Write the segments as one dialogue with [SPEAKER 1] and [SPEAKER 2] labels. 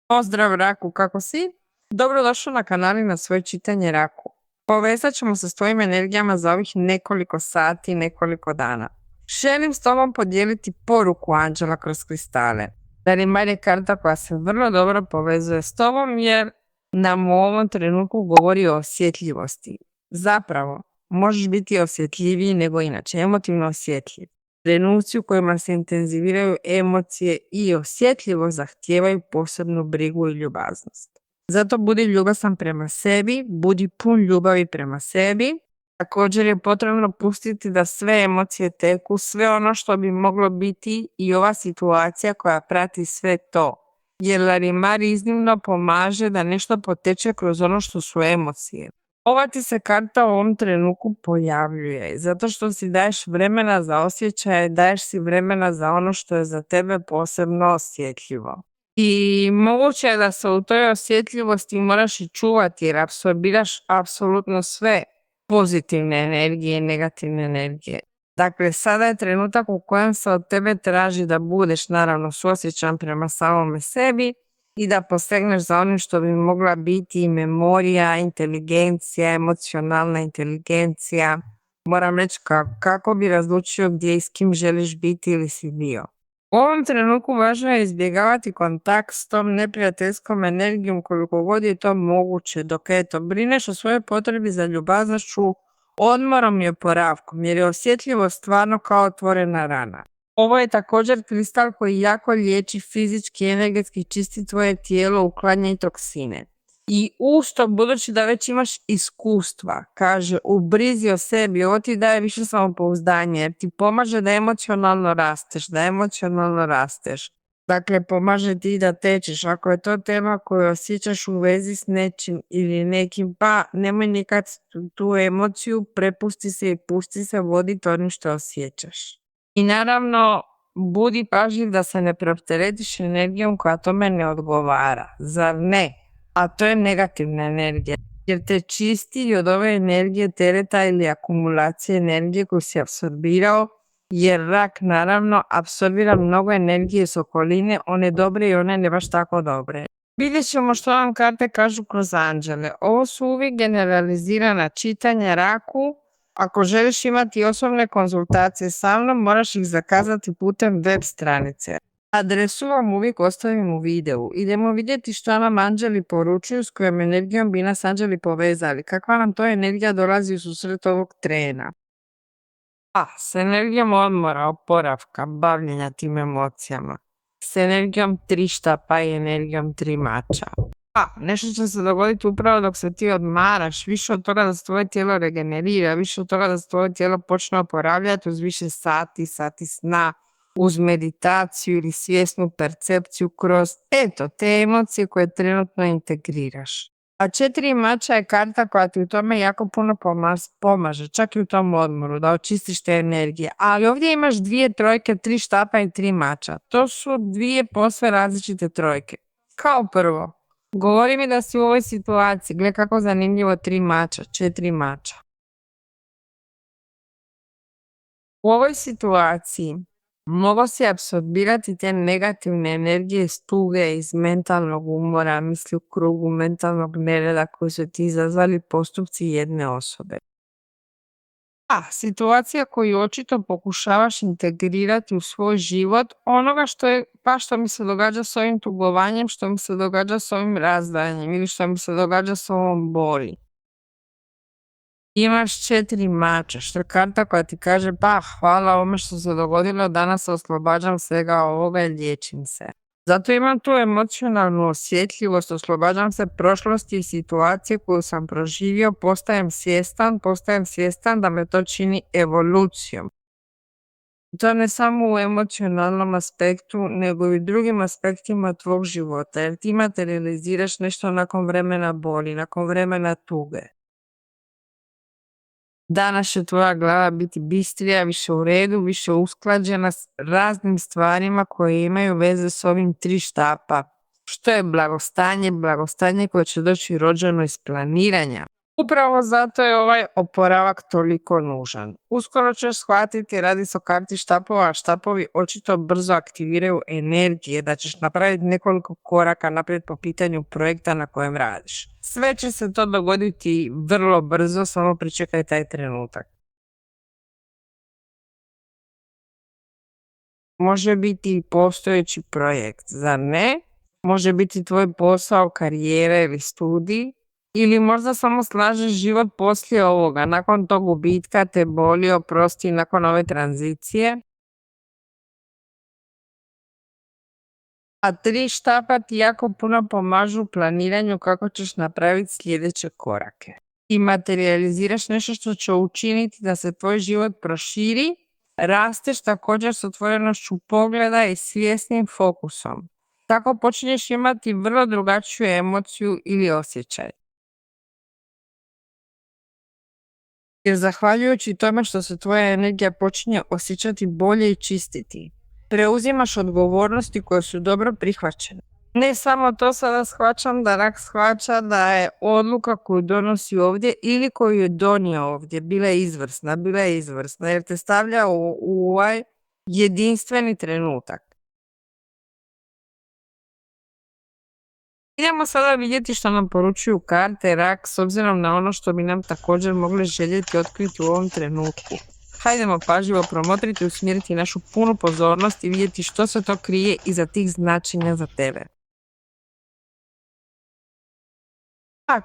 [SPEAKER 1] Pozdrav Raku, kako si? Dobrodošao na kanal i na svoje čitanje Raku. Povezat ćemo se s tvojim energijama za ovih nekoliko sati, nekoliko dana. Želim s tobom podijeliti poruku anđela kroz kristale. Darimar je karta koja se vrlo dobro povezuje s tobom jer nam u ovom trenutku govori o osjetljivosti. Zapravo, možeš biti osjetljiviji nego inače, emotivno osjetljiv. Trenuci u kojima se intenziviraju emocije i osjetljivo zahtijevaju posebnu brigu i ljubaznost. Zato budi ljubazan prema sebi, budi pun ljubavi prema sebi. Također je potrebno pustiti da sve emocije teku, sve ono što bi moglo biti i ova situacija koja prati sve to. Jer Larimar iznimno pomaže da nešto poteče kroz ono što su emocije. Ova ti se karta u ovom trenutku pojavljuje, zato što si daješ vremena za osjećaje, daješ si vremena za ono što je za tebe posebno osjetljivo. I moguće je da se u toj osjetljivosti moraš i čuvati jer apsorbiraš apsolutno sve pozitivne energije i negativne energije. Dakle, sada je trenutak u kojem se od tebe traži da budeš naravno suosjećan prema samome sebi i da posegneš za onim što bi mogla biti memorija, inteligencija, emocionalna inteligencija. Moram reći kako bi razlučio gdje i s kim želiš biti ili si bio. U ovom trenutku važno je izbjegavati kontakt s tom neprijateljskom energijom koliko god je to moguće, dok brineš o svojoj potrebi za ljubaznošću, odmorom i oporavkom, jer je osjetljivo stvarno kao otvorena rana. Ovo je također kristal koji jako liječi fizički i energetski, čisti tvoje tijelo, uklanja i toksine. I usto, budući da već imaš iskustva, kaže, u brizi o sebi, ovo ti daje više samopouzdanje, jer ti pomaže da emocionalno rasteš. Dakle, pomaže ti da tečeš. Ako je to tema koju osjećaš u vezi s nečim ili nekim, pa nemoj nikad tu emociju, prepusti se i pusti se voditi onim što osjećaš. I naravno, budi pažljiv da se ne preopteretiš energijom koja tome ne odgovara. Zar ne? A to je negativna energija. Jer te čisti od ove energije tereta ili akumulacije energije koju si apsorbirao, jer rak naravno apsorbira mnogo energije s okoline, one dobre i one ne baš tako dobre. Vidjet ćemo što vam karte kažu kroz anđele. Ovo su uvijek generalizirana čitanja Raku. Ako želiš imati osobne konzultacije sa mnom, moraš ih zakazati putem web stranice. Adresu vam uvijek ostavim u videu. Idemo vidjeti što nam anđeli poručuju, s kojom energijom bi nas anđeli povezali. Kakva nam to energija dolazi u susret ovog trena. S energijom odmora, oporavka, bavljenja tim emocijama. S energijom 3 štapa i energijom 3 mača. Nešto će se dogoditi upravo dok se ti odmaraš, više od toga da se tvoje tijelo regenerira, više od toga da se tvoje tijelo počne oporavljati uz više sati sna, uz meditaciju ili svjesnu percepciju kroz te emocije koje trenutno integriraš. A 4 mača je karta koja ti u tome jako puno pomaže, čak i u tom odmoru, da očistiš te energije. Ali ovdje imaš 2 trojke, 3 štapa i 3 mača. To su 2 posve različite trojke. Kao prvo, govori mi da si u ovoj situaciji, gle kako zanimljivo, 3 mača, 4 mača. U ovoj situaciji mogu si apsorbirati te negativne energije iz tuge, iz mentalnog umora, misli u krugu, mentalnog nereda koji su ti izazvali postupci jedne osobe. Situacija koju očito pokušavaš integrirati u svoj život, onoga što mi se događa s ovim tugovanjem, što mi se događa s ovim razdajanjem ili što mi se događa s ovom boli. Imaš 4 mača, što je karta koja ti kaže hvala ovome što se dogodilo, danas se oslobađam svega ovoga i liječim se. Zato imam tu emocionalnu osjetljivost, oslobađam se prošlosti i situacije koju sam proživio, postajem svjestan da me to čini evolucijom. To ne samo u emocionalnom aspektu, nego i u drugim aspektima tvog života, jer ti materializiraš nešto nakon vremena boli, nakon vremena tuge. Danas će tvoja glava biti bistrija, više u redu, više usklađena s raznim stvarima koje imaju veze s ovim 3 štapa. Što je blagostanje koje će doći rođeno iz planiranja. Upravo zato je ovaj oporavak toliko nužan. Uskoro ćeš shvatiti, radi se o karti štapova, a štapovi očito brzo aktiviraju energije da ćeš napraviti nekoliko koraka naprijed po pitanju projekta na kojem radiš. Sve će se to dogoditi vrlo brzo, samo pričekaj taj trenutak. Može biti i postojeći projekt, zar ne? Može biti tvoj posao, karijera ili studij, ili možda samo slažeš život poslije ovoga, nakon tog gubitka te boli, oprosti, nakon ove tranzicije. A 3 štapa ti jako puno pomažu u planiranju kako ćeš napraviti sljedeće korake. I materializiraš nešto što će učiniti da se tvoj život proširi, rasteš također s otvorenošću pogleda i svjesnim fokusom. Tako počinješ imati vrlo drugačiju emociju ili osjećaj. Jer zahvaljujući tome što se tvoja energija počinje osjećati bolje i čistiti, preuzimaš odgovornosti koje su dobro prihvaćene. Ne samo to, sada shvaćam da rak shvaća da je odluka koju donosi ovdje ili koju je donio ovdje bila je izvrsna jer te stavlja u ovaj jedinstveni trenutak. Idemo sada vidjeti što nam poručuju karte rak s obzirom na ono što bi nam također mogli željeti otkriti u ovom trenutku. Hajdemo pažljivo promotriti i usmjeriti našu punu pozornost i vidjeti što se to krije iza tih značenja za tebe.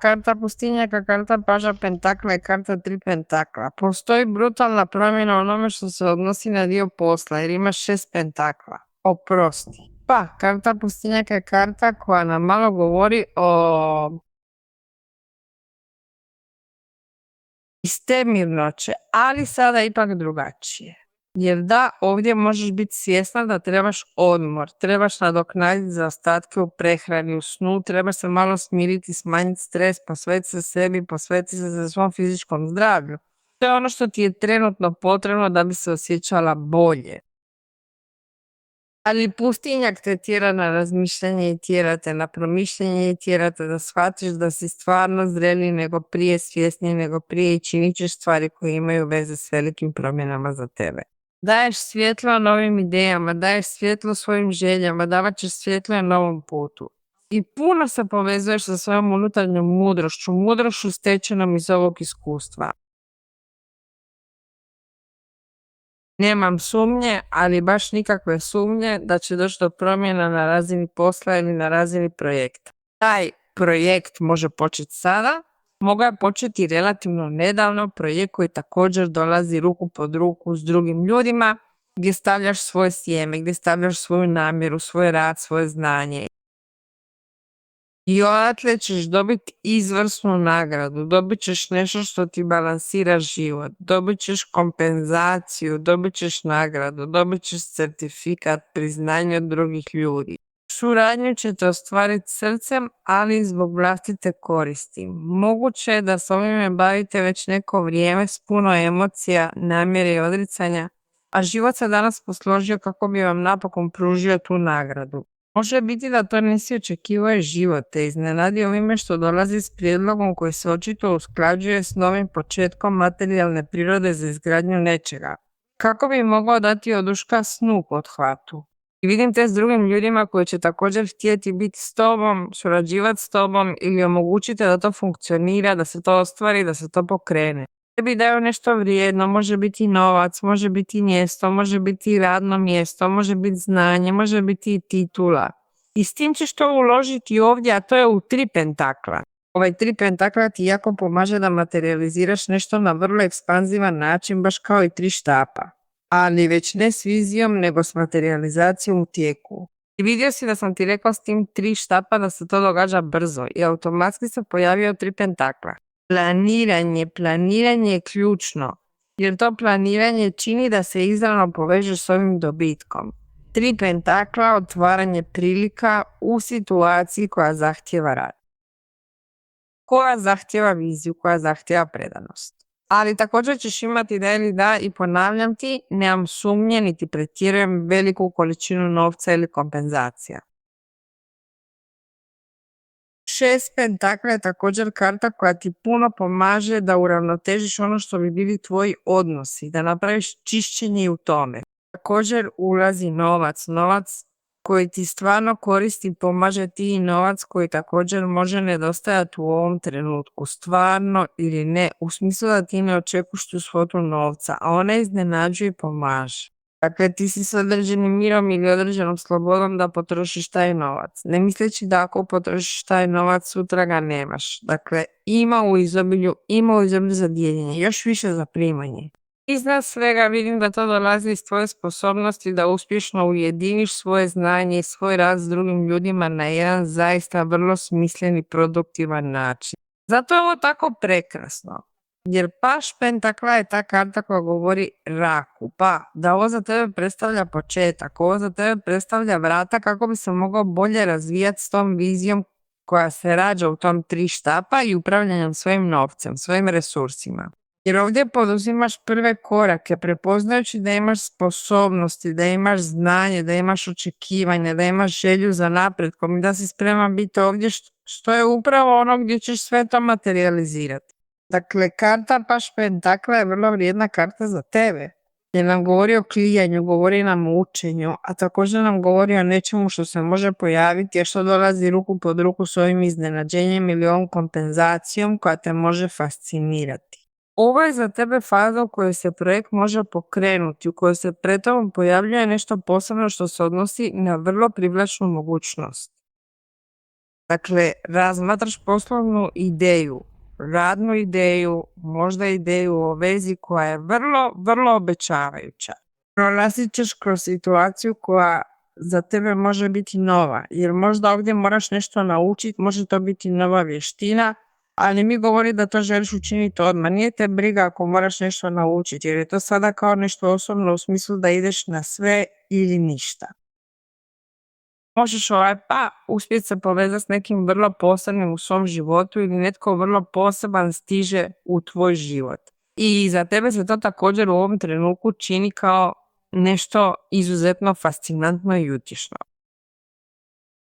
[SPEAKER 1] Karta pustinjaka, karta paža pentakla i karta 3 pentakla. Postoji brutalna promjena u onome što se odnosi na dio posla jer imaš 6 pentakla. Oprosti. Karta pustinjaka je karta koja nam malo govori o iz te mirnoće, ali sada ipak drugačije. Jer da, ovdje možeš biti svjesna da trebaš odmor, trebaš nadoknaditi zaostatke u prehrani, u snu, trebaš se malo smiriti, smanjiti stres, posvetiti se sebi, posvetiti se svom fizičkom zdravlju. To je ono što ti je trenutno potrebno da bi se osjećala bolje. Ali pustinjak te tjera na razmišljanje i tjera te na promišljanje i tjera te da shvatiš da si stvarno zreliji nego prije, svjesniji nego prije i činit ćeš stvari koje imaju veze s velikim promjenama za tebe. Daješ svjetlo novim idejama, daješ svjetlo svojim željama, davat ćeš svjetlo novom putu. I puno se povezuješ sa svojom unutarnjom mudrošću stečenom iz ovog iskustva. Nemam sumnje, ali baš nikakve sumnje da će doći do promjena na razini posla ili na razini projekta. Taj projekt može početi sada, mogao je početi relativno nedavno, projekt koji također dolazi ruku pod ruku s drugim ljudima, gdje stavljaš svoje sjeme, gdje stavljaš svoju namjeru, svoj rad, svoje znanje. I odatle ćeš dobiti izvrsnu nagradu, dobit ćeš nešto što ti balansira život, dobit ćeš kompenzaciju, dobit ćeš nagradu, dobit ćeš certifikat, priznanje od drugih ljudi. Suradnju ćete ostvariti srcem, ali i zbog vlastite koristi. Moguće je da se ovime bavite već neko vrijeme s puno emocija, namjere i odricanja, a život se danas posložio kako bi vam napokon pružio tu nagradu. Može biti da to nisi očekivao i život te iznenadi ovime što dolazi s prijedlogom koji se očito usklađuje s novim početkom materijalne prirode za izgradnju nečega. Kako bi mogao dati oduška snu pothvatu? I vidim te s drugim ljudima koji će također htjeti biti s tobom, surađivati s tobom ili omogućiti da to funkcionira, da se to ostvari, da se to pokrene. Tebi daju nešto vrijedno, može biti novac, može biti mjesto, može biti radno mjesto, može biti znanje, može biti i titula. I s tim ćeš to uložiti ovdje, a to je u 3 pentakla. Ovaj 3 pentakla ti jako pomaže da materializiraš nešto na vrlo ekspanzivan način, baš kao i 3 štapa. Ali već ne s vizijom, nego s materializacijom u tijeku. I vidio si da sam ti rekla s tim 3 štapa da se to događa brzo i automatski se pojavio 3 pentakla. Planiranje je ključno, jer to planiranje čini da se izravno povežeš s ovim dobitkom. 3 pentakla, otvaranje prilika u situaciji koja zahtjeva rad. Koja zahtjeva viziju, koja zahtjeva predanost. Ali također ćeš imati da ili da i ponavljam ti, nemam sumnje niti pretjerujem veliku količinu novca ili kompenzacija. 6 pentakla je također karta koja ti puno pomaže da uravnotežiš ono što bi bili tvoji odnosi, da napraviš čišćenje u tome. Također ulazi novac, novac koji ti stvarno koristi, pomaže ti i novac koji također može nedostajati u ovom trenutku, stvarno ili ne, u smislu da ti ne očekuješ tu svotu novca, a ona iznenađuje i pomaže. Dakle, ti si s određenim mirom ili određenom slobodom da potrošiš taj novac, ne misleći da ako potrošiš taj novac sutra ga nemaš. Dakle, ima u izobilju za dijeljenje, još više za primanje. Iznad svega vidim da to dolazi iz tvoje sposobnosti da uspješno ujediniš svoje znanje i svoj rad s drugim ljudima na jedan zaista vrlo smislen i produktivan način. Zato je ovo tako prekrasno. Jer paš pentakla je ta karta koja govori raku, pa da ovo za tebe predstavlja početak, ovo za tebe predstavlja vrata kako bi se mogao bolje razvijati s tom vizijom koja se rađa u tom 3 štapa i upravljanjem svojim novcem, svojim resursima. Jer ovdje poduzimaš prve korake, prepoznajući da imaš sposobnosti, da imaš znanje, da imaš očekivanje, da imaš želju za napretkom i da si spreman biti ovdje što je upravo ono gdje ćeš sve to materializirati. Dakle, karta paš pentakla je vrlo vrijedna karta za tebe, jer nam govori o klijanju, govori nam o učenju, a također nam govori o nečemu što se može pojaviti, a što dolazi ruku pod ruku s ovim iznenađenjem ili ovom kompenzacijom koja te može fascinirati. Ovo je za tebe faza u kojoj se projekt može pokrenuti, u kojoj se pred tobom pojavljuje nešto posebno što se odnosi na vrlo privlačnu mogućnost. Dakle, razmatraš poslovnu ideju, radnu ideju, možda ideju o vezi koja je vrlo, vrlo obećavajuća. Prolazit ćeš kroz situaciju koja za tebe može biti nova, jer možda ovdje moraš nešto naučiti, može to biti nova vještina, ali mi govori da to želiš učiniti odmah. Nije te briga ako moraš nešto naučiti, jer je to sada kao nešto osobno u smislu da ideš na sve ili ništa. Možeš uspjeti se povezati s nekim vrlo posebnim u svom životu ili netko vrlo poseban stiže u tvoj život. I za tebe se to također u ovom trenutku čini kao nešto izuzetno fascinantno i utješno.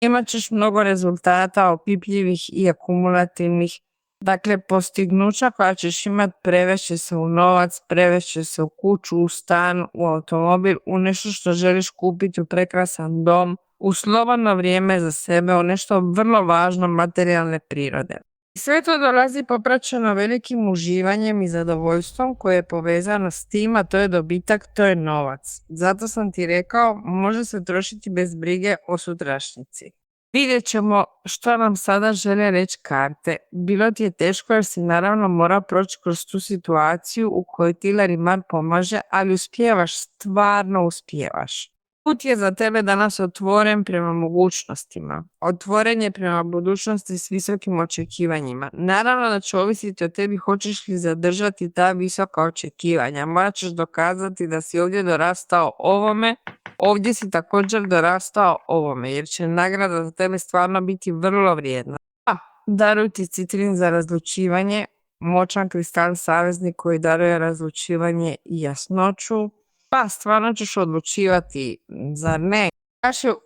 [SPEAKER 1] Imat ćeš mnogo rezultata opipljivih i akumulativnih. Dakle, postignuća koja ćeš imati prevešće se u novac, prevešće se u kuću, u stan, u automobil, u nešto što želiš kupiti, u prekrasan dom, u slobodno vrijeme za sebe, u nešto vrlo važno materijalne prirode. Sve to dolazi popraćeno velikim uživanjem i zadovoljstvom koje je povezano s tim, a to je dobitak, to je novac. Zato sam ti rekao, može se trošiti bez brige o sutrašnjici. Vidjet ćemo što nam sada žele reći karte. Bilo ti je teško jer si naravno mora proći kroz tu situaciju u kojoj ti Larimar pomaže, ali uspijevaš, stvarno uspijevaš. Put je za tebe danas otvoren prema mogućnostima. Otvoren je prema budućnosti s visokim očekivanjima. Naravno da će ovisiti o tebi hoćeš li zadržati ta visoka očekivanja. Morat ćeš dokazati da si ovdje dorastao ovome, ovdje si također dorastao ovome, jer će nagrada za tebe stvarno biti vrlo vrijedna. Daruj ti citrin za razlučivanje, moćan kristal saveznik koji daruje razlučivanje i jasnoću. Stvarno ćeš odlučivati, zar ne?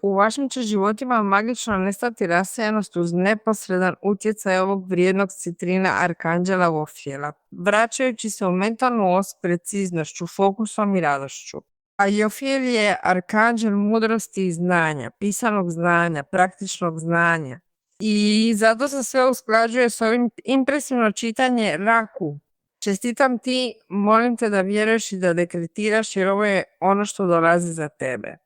[SPEAKER 1] U vašim će životima magično nestati rasejanost uz neposredan utjecaj ovog vrijednog citrina Arkanđela Vofijela, vraćajući se u mentalnu os preciznošću, fokusom i radošću. A Jofijel je arkanđel mudrosti i znanja, pisanog znanja, praktičnog znanja. I zato se sve usklađuje s ovim impresivno čitanje Raku. Čestitam ti, molim te da vjeruješ i da dekretiraš jer ovo je ono što dolazi za tebe.